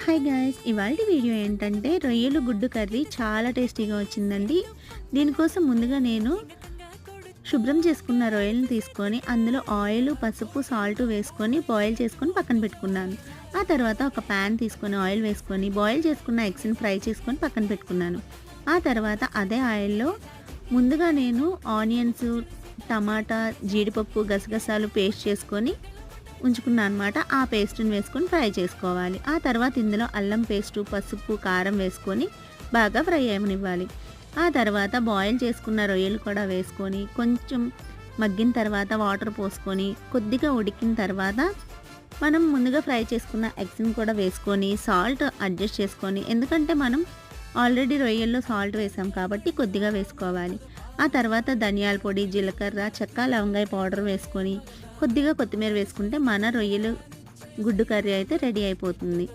Hi guys, ఇవాల్టి video ఏంటంటే రొయ్యలు గుడ్డు కర్రీ చాలా టేస్టీగా వచ్చిందండి. దీనికోసం ముందుగా నేను శుభ్రం చేసుకున్న రొయ్యలను తీసుకొని అందులో ఆయిల్, పసుపు, సాల్ట్ వేసుకొని బాయిల్ చేసుకొని పక్కన పెట్టుకున్నాను. ఆ తర్వాత ఒక ప్యాన్ తీసుకొని ఆయిల్ వేసుకొని బాయిల్ చేసుకున్న ఎగ్స్ని ఫ్రై చేసుకొని పక్కన పెట్టుకున్నాను. ఆ తర్వాత అదే ఆయిల్లో ముందుగా నేను ఆనియన్స్, టమాటా, జీడిపప్పు, గసగసాలు పేస్ట్ చేసుకొని ఉంచుకున్నా అనమాట. ఆ పేస్ట్‌ని వేసుకొని ఫ్రై చేసుకోవాలి. ఆ తర్వాత ఇందులో అల్లం పేస్టు, పసుపు, కారం వేసుకొని బాగా ఫ్రై అవ్వనివ్వాలి. ఆ తర్వాత బాయిల్ చేసుకున్న రొయ్యలు కూడా వేసుకొని కొంచెం మగ్గిన తర్వాత వాటర్ పోసుకొని కొద్దిగా ఉడికిన తర్వాత మనం ముందుగా ఫ్రై చేసుకున్న ఎగ్స్‌ని కూడా వేసుకొని సాల్ట్ అడ్జస్ట్ చేసుకొని, ఎందుకంటే మనం ఆల్రెడీ రొయ్యల్లో సాల్ట్ వేసాం కాబట్టి కొద్దిగా వేసుకోవాలి. ఆ తర్వాత ధనియాల పొడి, జీలకర్ర, చెక్క, లవంగాయ పౌడర్ వేసుకొని కొద్దిగా కొత్తిమీర వేసుకుంటే మన రొయ్యలు గుడ్డు కర్రీ అయితే రెడీ అయిపోతుంది.